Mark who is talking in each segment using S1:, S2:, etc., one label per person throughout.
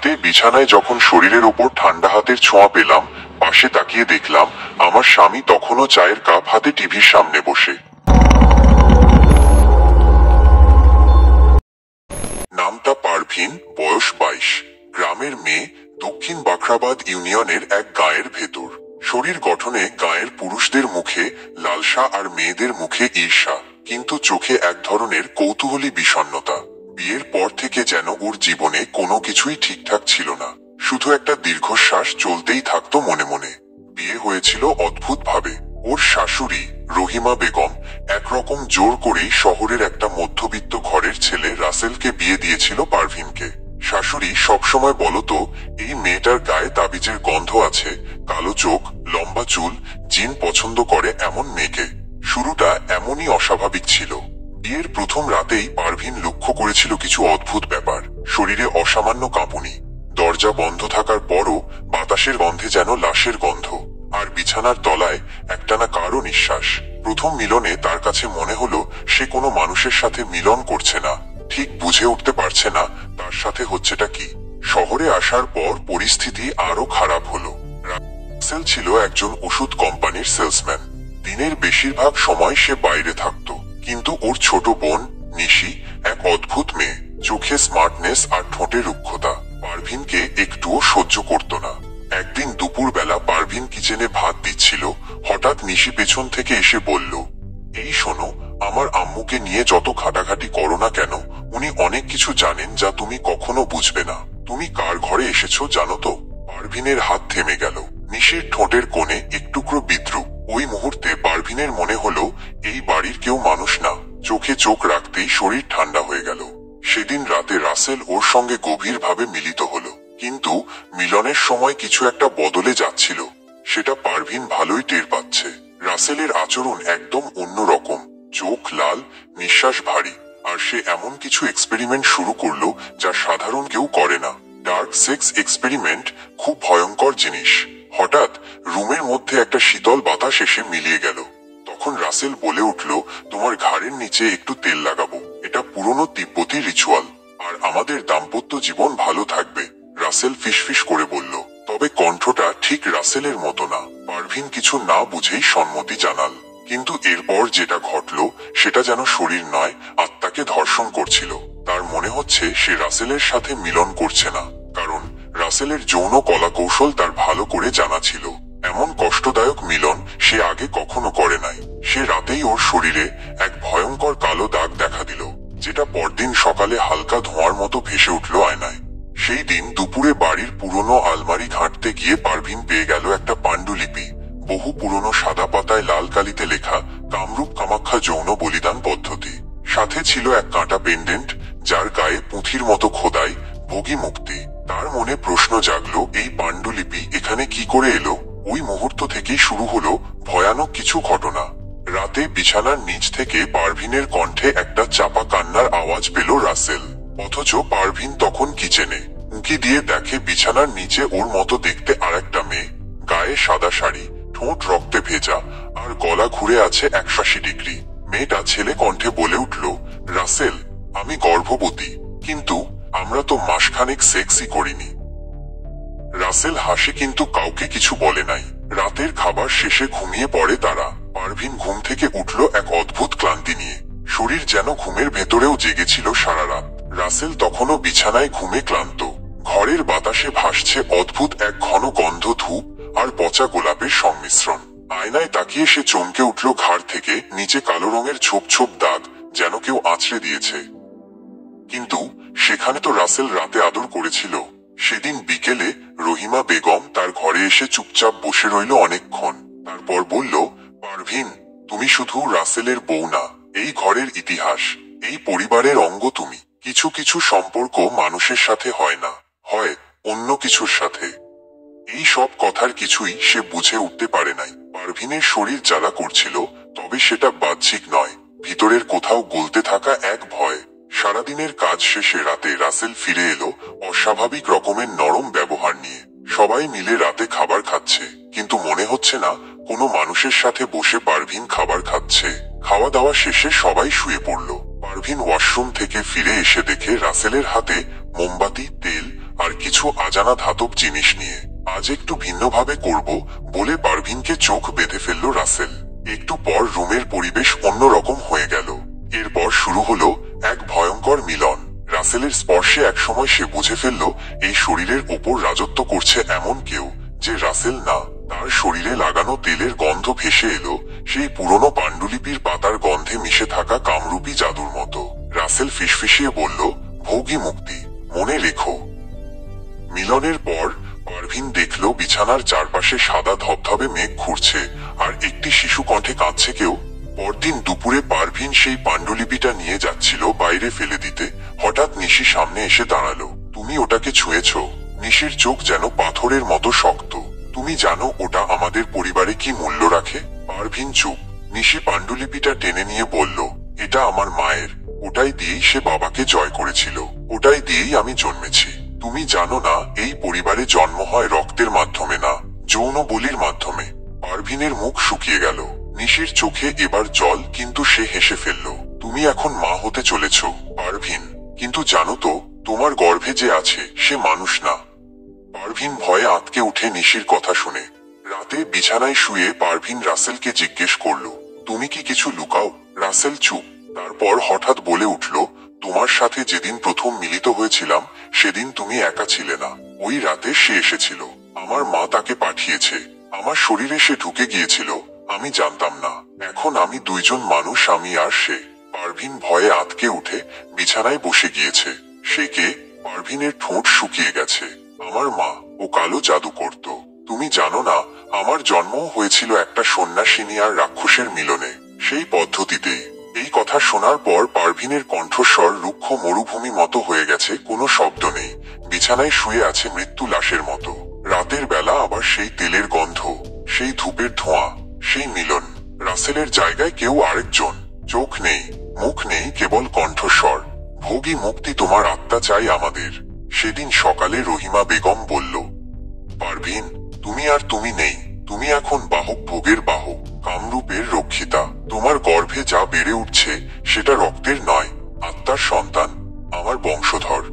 S1: রাতে বিছানায় যখন শরীরের ওপর ঠান্ডা হাতের ছোঁয়া পেলাম, পাশে তাকিয়ে দেখলাম আমার স্বামী তখনও চায়ের কাপ হাতে টিভির সামনে বসে। নামটা পারভিন, বয়স 22, গ্রামের মেয়ে, দক্ষিণ বাখরাবাদ ইউনিয়নের এক গাঁয়ের ভেতর। শরীর গঠনে গাঁয়ের পুরুষদের মুখে লালসা আর মেয়েদের মুখে ঈর্ষা, কিন্তু চোখে এক ধরনের কৌতূহলী বিষণ্ণতা। বিয়ের পর থেকে যেন ওর জীবনে কোনো কিছুই ঠিকঠাক ছিল না, শুধু একটা দীর্ঘশ্বাস চলতেই থাকতো মনে মনে। বিয়ে হয়েছিল অদ্ভুত ভাবে। ওর শাশুড়ি রহিমা বেগম একরকম জোর করেই শহরের একটা মধ্যবিত্ত ঘরের ছেলে রাসেলকে বিয়ে দিয়েছিল পারভিনকে। শাশুড়ি সবসময় বলতো, এই মেয়েটার গায়ে তাবিজের গন্ধ আছে, কালো চোখ, লম্বা চুল, জিন পছন্দ করে এমন মেয়েকে। শুরুটা এমনই অস্বাভাবিক ছিল। বিয়ের প্রথম রাতেই পারভিন লক্ষ্য করেছিল কিছু অদ্ভুত ব্যাপার। শরীরে অসামান্য কাঁপুনি, দরজা বন্ধ থাকার পরও বাতাসের গন্ধে যেন লাশের গন্ধ, আর বিছানার তলায় একটানা কারো নিঃশ্বাস। প্রথম মিলনে তার কাছে মনে হলো সে কোনো মানুষের সাথে মিলন করছে না, ঠিক বুঝে উঠতে পারছে না তার সাথে হচ্ছেটা কি। শহরে আসার পর পরিস্থিতি আরো খারাপ হলো। রাসেল ছিল একজন ওষুধ কোম্পানির সেলসম্যান। দিনের বেশিরভাগ সময় সে বাইরে থাকতো, কিন্তু ওর ছোট বোন নিশি, এক অদ্ভুত মেয়ে, চোখে স্মার্টনেস আর ঠোঁটে রুক্ষতা, পারভিনকে একটুও সহ্য করত না। একদিন দুপুরবেলা পারভিন কিচেনে ভাত দিচ্ছিল, হঠাৎ নিশি পেছন থেকে এসে বলল, এই শোনো, আমার আম্মুকে নিয়ে যত ঘাটাঘাটি করো না কেন, উনি অনেক কিছু জানেন যা তুমি কখনো বুঝবে না। তুমি কার ঘরে এসেছো জানো তো? পারভিনের হাত থেমে গেল। নিশির ঠোঁটের কোণে একটুকরো বিদ্রুপ। ওই মুহূর্তে পারভিনের মনে হলো এই বাড়ির কেউ মানুষ না। চোখে চোখ রাখতেই শরীর ঠান্ডা হয়ে গেল। সেদিন রাতে রাসেল ওর সঙ্গে গভীরভাবে মিলিত হলো, কিন্তু মিলনের সময় কিছু একটা বদলে যাচ্ছিল, সেটা পারভিন ভালোই টের পাচ্ছে। রাসেলের আচরণ একদম অন্যরকম, চোখ লাল, নিঃশ্বাস ভারী, আর সে এমন কিছু এক্সপেরিমেন্ট শুরু করলো যা সাধারণ কেউ করে না। ডার্ক সেক্স এক্সপেরিমেন্ট, খুব ভয়ঙ্কর জিনিস। হঠাৎ রুমের মধ্যে একটা শীতল বাতাস এসে মিলিয়ে গেল। তখন রাসেল বলে উঠল, তোমার ঘাড়ের নিচে একটু তেল লাগাবো, এটা পুরনো তিব্বতী রিচুয়াল, আর আমাদের দাম্পত্য জীবন ভালো থাকবে। রাসেল ফিসফিস করে বলল, তবে কণ্ঠটা ঠিক রাসেলের মতো না। পারভিন কিছু না বুঝেই সম্মতি জানাল, কিন্তু এরপর যেটা ঘটলো সেটা যেন শরীর নয়, আত্মাকে ধর্ষণ করছিল। তার মনে হচ্ছে সে রাসেলের সাথে মিলন করছে না, কারণ রাসেলের যৌন কলাকৌশল তার ভালো করে জানা ছিল। এমন কষ্টদায়ক মিলন সে আগে কখনো করে নাই। সে রাতেই ওর শরীরে এক ভয়ঙ্কর কালো দাগ দেখা দিল, যেটা পরদিন সকালে হালকা ধোঁয়ার মতো ভেসে উঠল আয়নায়। সেই দিন দুপুরে বাড়ির পুরনো আলমারি ঘাঁটতে গিয়ে পারভিন পেয়ে গেল একটা পাণ্ডুলিপি। বহু পুরনো সাদা পাতায় লাল কালিতে লেখা, কামরূপ কামাখ্যা যৌন বলিদান পদ্ধতি। সাথে ছিল এক কাঁটা পেন্ডেন্ট, যার গায়ে পুঁথির মতো খোদাই, ভোগী মুক্তি। তার মনে প্রশ্ন জাগলো, এই পাণ্ডুলিপি এখানে কি করে এলো? ওই মুহূর্ত থেকেই শুরু হলো ভয়ানক কিছু ঘটনা। রাতে বিছানার নিচ থেকে পারভিনের কণ্ঠে একটা চাপা কান্নার আওয়াজ পেল রাসেল, অথচ পারভিন তখন কিচেনে। উঁকি দিয়ে দেখে বিছানার নিচে ওর মতো দেখতে আরেকটা মেয়ে, গায়ে সাদা শাড়ি, ঠোঁট রক্তে ভেজা, আর গলা ঘুরে আছে 180 ডিগ্রি। মেয়েটা ছেলে কণ্ঠে বলে উঠল, রাসেল, আমি গর্ভবতী, কিন্তু আমরা তো মাসখানেক সেক্সই করিনি। রাসেল হাসে কিন্তু কাউকে কিছু বলে নাই। রাতের খাবার শেষে ঘুমিয়ে পড়ে তারা। পারভিন ঘুম থেকে উঠল এক অদ্ভুত ক্লান্তি নিয়ে, শরীর যেন ঘুমের ভেতরেও জেগেছিল সারা রাত। রাসেল তখনও বিছানায় ঘুমে ক্লান্ত। ঘরের বাতাসে ভাসছে অদ্ভুত এক ঘন গন্ধ, ধূপ আর পচা গোলাপের সংমিশ্রণ। আয়নায় তাকিয়ে সে চমকে উঠল, ঘাড় থেকে নিচে কালো রঙের ছোপ ছোপ দাগ, যেন কেউ আঁচড়ে দিয়েছে। কিন্তু সেখানে তো রাসেল রাতে আদর করেছিল। সেদিন বিকেলে রহিমা বেগম তার ঘরে এসে চুপচাপ বসে রইল অনেকক্ষণ। তারপর বলল, পারভিন, তুমি শুধু রাসেলের বউ না, এই ঘরের ইতিহাস, এই পরিবারের অঙ্গ তুমি। কিছু কিছু সম্পর্ক মানুষের সাথে হয় না, হয় অন্য কিছুর সাথে। এই সব কথার কিছুই সে বুঝে উঠতে পারে নাই। পারভিনের শরীর জ্বালা করছিল, তবে সেটা বাহ্যিক নয়, ভিতরের কোথাও গলতে থাকা এক ভয়। সারাদিনের কাজ শেষে রাতে রাসেল ফিরে এলো অস্বাভাবিক রকমের নরম ব্যবহার নিয়ে। সবাই মিলে রাতে খাবার খাচ্ছে, কিন্তু মনে হচ্ছে না কোনো মানুষের সাথে বসে পারভিন খাবার খাচ্ছে। খাওয়া দাওয়া শেষে সবাই শুয়ে পড়ল। পারভিন ওয়াশরুম থেকে ফিরে এসে দেখে রাসেলের হাতে মোমবাতি, তেল আর কিছু অজানা ধাতব জিনিস নিয়ে। আজ একটু ভিন্নভাবে করব বলে পারভিনকে চোখ বেঁধে ফেলল রাসেল। একটু পর রুমের পরিবেশ অন্যরকম হয়ে গেল। এরপর শুরু হলো এক ভয়ঙ্কর মিলন। রাসেলের স্পর্শে একসময় সে বুঝে ফেলল এই শরীরের ওপর রাজত্ব করছে এমন কেউ, যে রাসেল না। তার শরীরে লাগানো তেলের গন্ধ ভেসে এলো সেই পুরনো পাণ্ডুলিপির পাতার গন্ধে মিশে থাকা কামরূপী জাদুর মতো। রাসেল ফিসফিসিয়ে বলল, ভোগী মুক্তি, মনে রেখো। মিলনের পর পারভিন দেখল বিছানার চারপাশে সাদা ধবধবে মেঘ ঘুরছে, আর একটি শিশু কণ্ঠে কাঁদছে কেউ। পরদিন দুপুরে পারভিন সেই পাণ্ডুলিপিটা নিয়ে যাচ্ছিল বাইরে ফেলে দিতে। হঠাৎ নিশি সামনে এসে দাঁড়ালো। তুমি ওটাকে ছুঁয়েছ? নিশির চোখ যেন পাথরের মতো শক্ত। তুমি জানো ওটা আমাদের পরিবারে কি মূল্য রাখে? পারভিন চুপ। নিশি পাণ্ডুলিপিটা টেনে নিয়ে বলল, এটা আমার মায়ের। ওটাই দিয়েই সে বাবাকে জয় করেছিল। ওটাই দিয়েই আমি জন্মেছি। তুমি জানো না, এই পরিবারে জন্ম হয় রক্তের মাধ্যমে না, যৌন বলির মাধ্যমে। পারভিনের মুখ শুকিয়ে গেল। নিশির চোখে এবার জল, কিন্তু সে হেসে ফেলল। তুমি এখন মা হতে চলেছ পারভিন, কিন্তু জানো তো, তোমার গর্ভে যে আছে সে মানুষ না। পারভিন ভয়ে আঁতকে উঠে নিশির কথা শুনে। রাতে বিছানায় শুয়ে পারভিন রাসেলকে জিজ্ঞেস করল, তুমি কি কিছু লুকাও? রাসেল চুপ। তারপর হঠাৎ বলে উঠল, তোমার সাথে যেদিন প্রথম মিলিত হয়েছিলাম সেদিন তুমি একা ছিলে না। ওই রাতে সে এসেছিল। আমার মা তাকে পাঠিয়েছে। আমার শরীরে সে ঢুকে গিয়েছিল, আমি জানতাম না। এখন আমি দুইজন মানুষ, আমি আর সে। পারভিন ভয়ে আঁতকে উঠে বিছানায় বসে গিয়েছে। সে কে? পারভিনের ঠোঁট শুকিয়ে গেছে। আমার মা। ও কালো জাদু করত। তুমি জানো না, আমার জন্মও হয়েছিল একটা সন্ন্যাসিনী আর রাক্ষসের মিলনে, সেই পদ্ধতিতেই। এই কথা শোনার পর পারভিনের কণ্ঠস্বর রুক্ষ মরুভূমি মতো হয়ে গেছে, কোনো শব্দ নেই। বিছানায় শুয়ে আছে মৃত্যু লাশের মতো। রাতের বেলা আবার সেই তেলের গন্ধ, সেই ধূপের ধোঁয়া, সেই মিলন। রাসেলের জায়গায় কেউ আরেকজন। চোখ নেই, মুখ নেই, কেবল কণ্ঠস্বর। ভোগী মুক্তি, তোমার আত্মা চাই আমাদের। সেদিন সকালে রহিমা বেগম বলল, পারভিন, তুমি আর তুমি নেই। তুমি এখন বাহক, ভোগের বাহক, কামরূপের রক্ষিতা। তোমার গর্ভে যা বেড়ে উঠছে সেটা রক্তের নয়, আত্মার সন্তান, আমার বংশধর।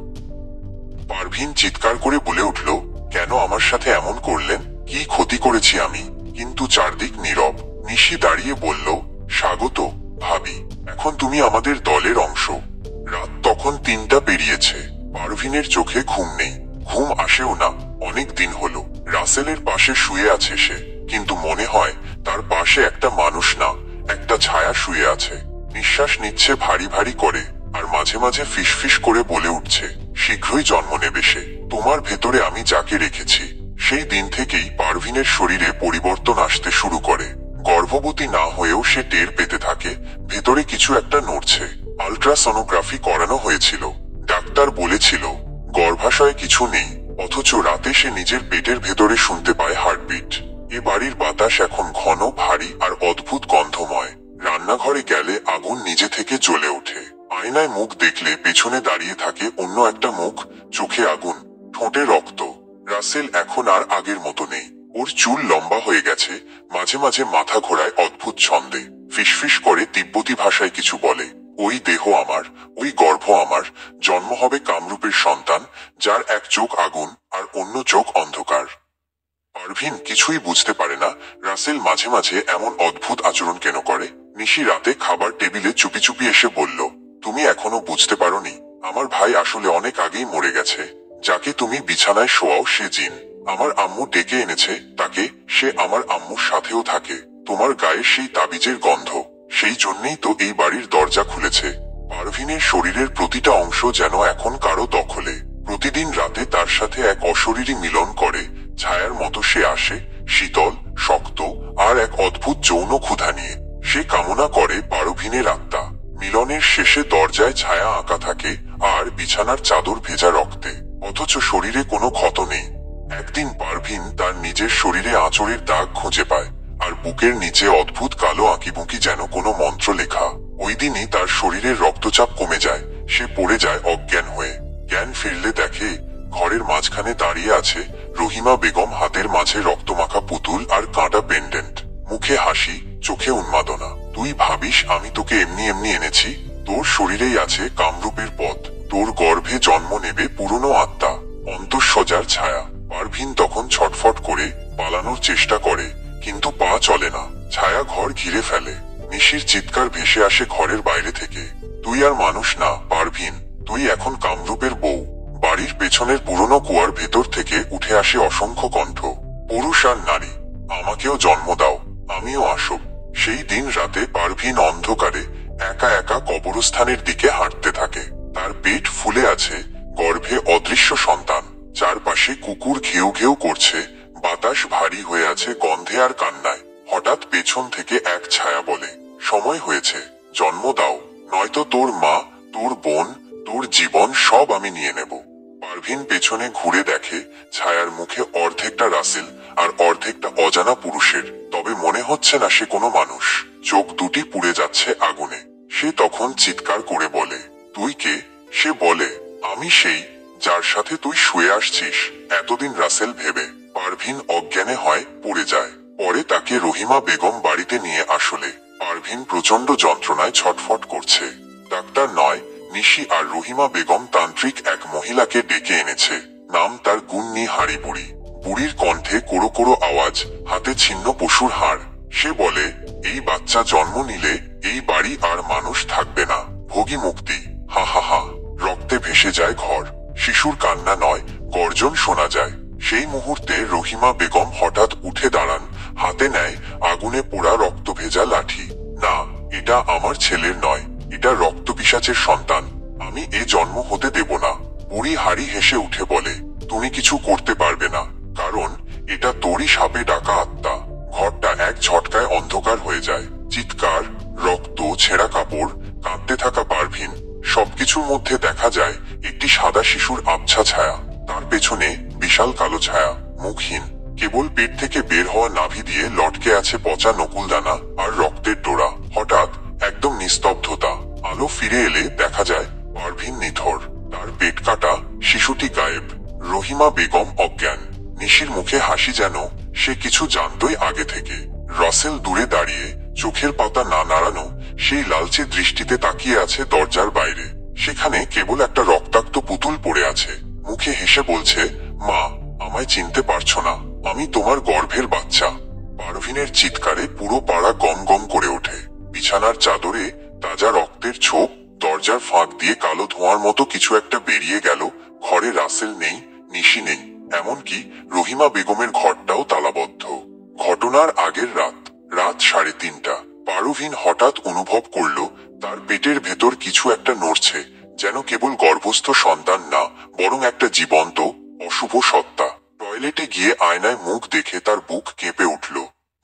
S1: পারভিন চিৎকার করে বলে উঠল, কেন আমার সাথে এমন করলেন? কি ক্ষতি করেছি আমি? কিন্তু চারদিক নীরব। নিশি দাঁড়িয়ে বলল, স্বাগত ভাবি, এখন তুমি আমাদের দলের অংশ। রাত তখন 3টা পেরিয়েছে। পারভিনের চোখে ঘুম নেই, ঘুম আসেও না। অনেক দিন হলো। রাসেলের পাশে শুয়ে আছে সে, কিন্তু মনে হয় তার পাশে একটা মানুষ না, একটা ছায়া শুয়ে আছে। নিঃশ্বাস নিচ্ছে ভারী ভারী করে, আর মাঝে মাঝে ফিসফিস করে বলে উঠছে, শীঘ্রই জন্ম নেবে সে। তোমার ভেতরে আমি যাকে রেখেছি। সেই দিন থেকেই পারভিনের শরীরে পরিবর্তন আসতে শুরু করে। গর্ভবতী না হয়েও সে টের পেতে থাকে ভেতরে কিছু একটা নড়ছে। আল্ট্রাসোনোগ্রাফি করানো হয়েছিল। ডাক্তার বলেছিল গর্ভাশয়ে কিছু নেই, অথচ রাতে সে নিজের পেটের ভেতরে শুনতে পায় হার্টবিট। এ বাড়ির বাতাস এখন ঘন, ভারী আর অদ্ভুত গন্ধময়। রান্নাঘরে গেলে আগুন নিজে থেকে জ্বলে ওঠে। আয়নায় মুখ দেখলে পেছনে দাঁড়িয়ে থাকে অন্য একটা মুখ, চোখে আগুন, ঠোঁটে রক্ত। রাসেল এখন আর আগের মতো নেই। ওর চুল লম্বা হয়ে গেছে, মাঝে মাঝে মাথা ঘোরায় অদ্ভুত ছন্দে, ফিসফিস করে তিব্বতী ভাষায় কিছু বলে। ওই দেহ আমার, ওই গর্ভ আমার, জন্ম হবে কামরূপের সন্তান, যার এক চোখ আগুন আর অন্য চোখ অন্ধকার। পারভিন কিছুই বুঝতে পারে না রাসেল মাঝে মাঝে এমন অদ্ভুত আচরণ কেন করে। নিশি রাতে খাবার টেবিলে চুপি চুপি এসে বলল, তুমি এখনো বুঝতে পারোনি, আমার ভাই আসলে অনেক আগেই মরে গেছে। যাকে তুমি বিছানায় শোয়াও সে জিন। আমার আম্মু ডেকে এনেছে তাকে, সে আমার আম্মুর সাথেও থাকে। তোমার গায়ে সেই তাবিজের গন্ধ, সেই জন্যই তো এই বাড়ির দরজা খুলেছে। পারভিনের শরীরের প্রতিটা অংশ যেন এখন কারো দখলে। প্রতিদিন রাতে তার সাথে এক অশরীরী মিলন করে। ছায়ার মতো সে আসে, শীতল, শক্ত, আর এক অদ্ভুত যৌন ক্ষুধা নিয়ে। সে কামনা করে পারভিনের আত্মা। মিলনের শেষে দরজায় ছায়া আঁকা থাকে, আর বিছানার চাদর ভেজা রক্তে, অথচ শরীরে কোনো ক্ষত নেই। একদিন পারভিন তার নিজের শরীরে আঁচড়ের দাগ খুঁজে পায়, আর বুকের নিচে অদ্ভুত কালো আঁকিবুঁকি, যেন কোনো মন্ত্র লেখা। ওই দিনই তার শরীরের রক্তচাপ কমে যায়, সে পড়ে যায় অজ্ঞান হয়ে। জ্ঞান ফিরলে দেখে ঘরের মাঝখানে দাঁড়িয়ে আছে রহিমা বেগম, হাতের মাঝে রক্তমাখা পুতুল আর কাঁটা পেন্ডেন্ট, মুখে হাসি, চোখে উন্মাদনা। তুই ভাবিস আমি তোকে এমনি এমনি এনেছি? তোর শরীরেই আছে কামরূপের পথ। তোর গর্ভে জন্ম নেবে পুরনো আত্মা, অন্তঃ সজার ছায়া। পারভিন তখন ছটফট করে পালানোর চেষ্টা করে, কিন্তু পা চলে না। ছায়া ঘর ঘিরে ফেলে। নিশির চিৎকার ভেসে আসে ঘরের বাইরে থেকে, তুই আর মানুষ না পারভিন, তুই এখন কামরূপের বউ। বাড়ির পেছনের পুরনো কুয়ার ভেতর থেকে উঠে আসে অসংখ্য কণ্ঠ, পুরুষ আর নারী। আমাকেও জন্ম দাও, আমিও আসব। সেই দিন রাতে পারভিন অন্ধকারে একা একা কবরস্থানের দিকে হাঁটতে থাকে। তার পেট ফুলে আছে, গর্ভে অদৃশ্য সন্তান। চারপাশে কুকুর ঘেউ ঘেউ করছে, বাতাস ভারী হয়ে আছে গন্ধে আর কান্নায়। হঠাৎ পেছন থেকে এক ছায়া বলে, সময় হয়েছে, জন্ম দাও, নয়তো তোর মা, তোর বোন, তোর জীবন সব আমি নিয়ে নেব। পারভিন পেছনে ঘুরে দেখে, ছায়ার মুখে অর্ধেকটা রাসেল আর অর্ধেকটা অজানা পুরুষের, তবে মনে হচ্ছে না সে কোনো মানুষ। চোখ দুটি পুড়ে যাচ্ছে আগুনে। সে তখন চিৎকার করে বলে, তুই কে? সে বলে, আমি সেই যার সাথে তুই শুয়ে আসছিস এতদিন রাসেল ভেবে। পারভিন অজ্ঞানে হয়, পড়ে যায়। পরে তাকে রহিমা বেগম বাড়িতে নিয়ে আসলে পারভিন প্রচন্ড যন্ত্রণায় ছটফট করছে। ডাক্তার নয়, নিশি আর রহিমা বেগম তান্ত্রিক এক মহিলাকে ডেকে এনেছে। নাম তার গুন্নি হাড়ি বুড়ি। বুড়ির কণ্ঠে কোড়ো কোড়ো আওয়াজ, হাতে ছিন্ন পশুর হাড়। সে বলে, এই বাচ্চা জন্ম নিলে এই বাড়ি আর মানুষ থাকবে না, ভোগী মুক্তি। হা হা হা। রক্তে ভেসে যায় ঘর। শিশুর কান্না নয়, গর্জন শোনা যায়। সেই মুহূর্তে রহিমা বেগম হঠাৎ উঠে দাঁড়ান, হাতে নেয় আগুনে পোড়া রক্ত ভেজা লাঠি। না, এটা আমার ছেলের নয়, এটা রক্ত পিশাচের সন্তান। আমি এ জন্ম হতে দেব না। বুড়ি হাড়ি হেসে উঠে বলে, তুমি কিছু করতে পারবে না, কারণ এটা তোরই সাপে ডাকা আত্মা। ঘরটা এক ঝটকায় অন্ধকার হয়ে যায়। চিৎকার, রক্ত, ছেঁড়া কাপড়, কাঁদতে থাকা পারভিন, সবকিছুর মধ্যে দেখা যায় একটি সাদা শিশুর আবছা ছায়া। তার পেছনে বিশাল কালো ছায়া, মুখহীন। কেবল পেট থেকে বের হওয়া নাভি দিয়ে লটকে আছে পচা নকুলদানা আর রক্তের ডোরা। হঠাৎ একদম নিস্তব্ধতা। আলো ফিরে এলে দেখা যায় পারভিন নিথর, তার পেট কাটা, শিশুটি গায়েব। রহিমা বেগম অজ্ঞান। নিশির মুখে হাসি, যেন সে কিছু জানতই আগে থেকে। রাসেল দূরে দাঁড়িয়ে, চোখের পাতা না নাড়ানো, সেই লালচে দৃষ্টিতে তাকিয়ে আছে দরজার বাইরে। সেখানে কেবল একটা রক্তাক্ত পুতুল পড়ে আছে। মুখে হেসে বলছে, মা, আমায় চিনতে পারছো না, আমি তোমার গর্ভের বাচ্চা। পারভিনের চিৎকারে পুরো পাড়া গম গম করে ওঠে। বিছানার চাদরে তাজা রক্তের ছোপ, দরজার ফাঁক দিয়ে কালো ধোঁয়ার মতো কিছু একটা বেরিয়ে গেল। ঘরে রাসেল নেই, নিশি নেই, এমনকি রহিমা বেগমের ঘরটাও তালাবদ্ধ। ঘটনার আগের রাত, রাত 3:30। পারভিন হঠাৎ অনুভব করল তার পেটের ভেতর কিছু একটা নড়ছে, যেন কেবল গর্ভস্থ সন্তান না, বরং একটা জীবন্ত, অশুভ সত্তা। টয়লেটে গিয়ে আয়নায় মুখ দেখে তার বুক কেঁপে উঠল।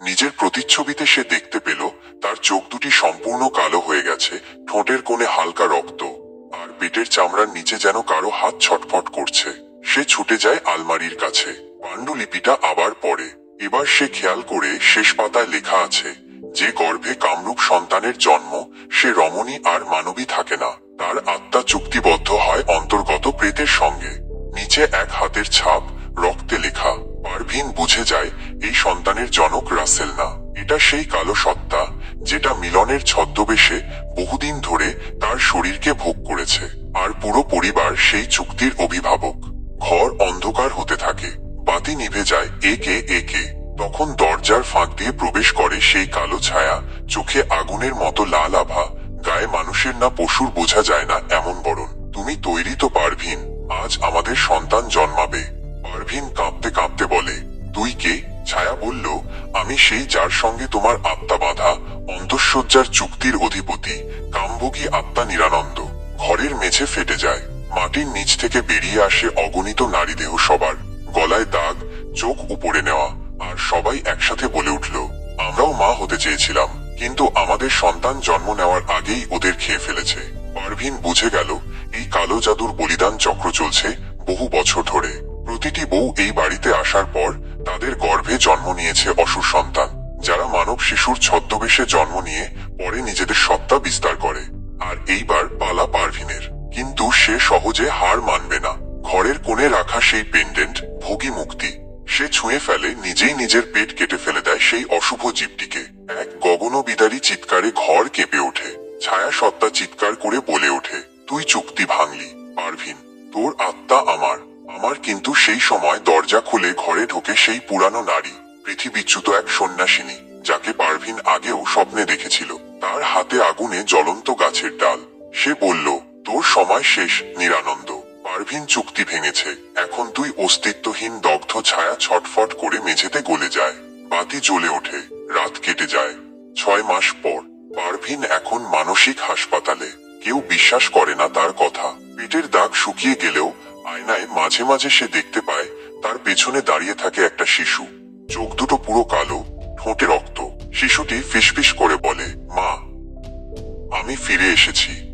S1: নিজের প্রতিচ্ছবিতে সে দেখতে পেল তার চোখ দুটি সম্পূর্ণ কালো হয়ে গেছে, ঠোঁটের কোণে হালকা রক্ত, আর পেটের চামড়ার নিচে যেন কারো হাত ছটফট করছে। সে ছুটে যায় আলমারির কাছে, পাণ্ডুলিপিটা আবার পড়ে। এবার সে খেয়াল করে শেষ পাতায় লেখা আছে, যে গর্ভে কামরূপ সন্তানের জন্ম, সে রমণী আর মানবী থাকে না, তার আত্মা চুক্তিবদ্ধ হয় অন্তর্গত প্রেতের সঙ্গে। নিচে এক হাতের ছাপ, রক্তে লেখা। পারভিন বুঝে যায় এই সন্তানের জনক রাসেল না, এটা সেই কালো সত্তা যেটা মিলনের ছদ্মবেশে বহুদিন ধরে তার শরীরকে ভোগ করেছে। আর পুরো পরিবার সেই চুক্তির অভিভাবক। ঘর অন্ধকার হতে থাকে, বাতি নিভে যায় একে একে। তখন দরজার ফাঁক দিয়ে প্রবেশ করে সেই কালো ছায়া, চোখে আগুনের মতো লাল আভা, গায়ে মানুষের না পশুর বোঝা যায় না এমন বরণ। তুমি তৈরি তো পারভিন? আজ আমাদের সন্তান জন্মাবে। পারভিন কাঁপতে কাঁপতে বলে, তুই কে? ছায়া বলল, আমি সেই যার সঙ্গে তোমার আত্মা বাঁধা, অন্তঃসজ্জার চুক্তির অধিপতি, কামভোগী আত্মা নিরানন্দ। ঘরের মেঝে ফেটে যায়, মাটির নিচ থেকে বেরিয়ে আসে অগণিত নারীদেহ। সবার গলায় দাগ, চোখ উপরে নেওয়া, আর সবাই একসাথে বলে উঠল, আমরাও মা হতে চেয়েছিলাম, কিন্তু আমাদের সন্তান জন্ম নেওয়ার আগেই ওদের খেয়ে ফেলেছে। পারভিন বুঝে গেল এই কালো জাদুর বলিদান চক্র চলছে বহু বছর ধরে। প্রতিটি বউ এই বাড়িতে আসার পর তাদের গর্ভে জন্ম নিয়েছে অসুর সন্তান, যারা মানব শিশুর ছদ্মবেশে জন্ম নিয়ে পরে নিজেদের সত্তা বিস্তার করে। আর এইবার পালা পারভিনের, কিন্তু সে সহজে হার মানবে না। ঘরের কোণে রাখা সেই পেন্ডেন্ট, ভোগী মুক্তি, সে ছুঁয়ে ফেলে, নিজেই নিজের পেট কেটে ফেলে দেয় সেই অশুভ জীবটিকে। এক গগনবিদারী চিৎকারে ঘর কেঁপে ওঠে। ছায়া সত্তা চিৎকার করে বলে ওঠে, তুই চুক্তি ভাঙলি পারভিন, তোর আত্মা আমার, আমার কিন্তু সেই সময় দরজা খুলে ঘরে ঢোকে সেই পুরানো নারী, পৃথিবীচ্যুত এক সন্ন্যাসিনী, যাকে পারভিন আগেও স্বপ্নে দেখেছিল। তার হাতে আগুনে জ্বলন্ত গাছের ডাল। সে বলল, তোর সময় শেষ নিরানন্দ। পারভিন চুক্তি ভেঙেছে। এখন তুই অস্তিত্বহীন দগ্ধ ছায়া ছটফট করে মেঝেতে গলে যায়। বাতি জ্বলে ওঠে। রাত কেটে যায়। 6 মাস পর পারভিন এখন মানসিক হাসপাতালে। কেউ বিশ্বাস করে না তার কথা। পেটের দাগ শুকিয়ে গেলেও আয়নায় মাঝে মাঝে সে দেখতে পায় তার পেছনে দাঁড়িয়ে থাকে একটা শিশু। চোখ দুটো পুরো কালো, ঠোঁটে রক্ত। শিশুটি ফিসফিস করে বলে, মা, আমি ফিরে এসেছি।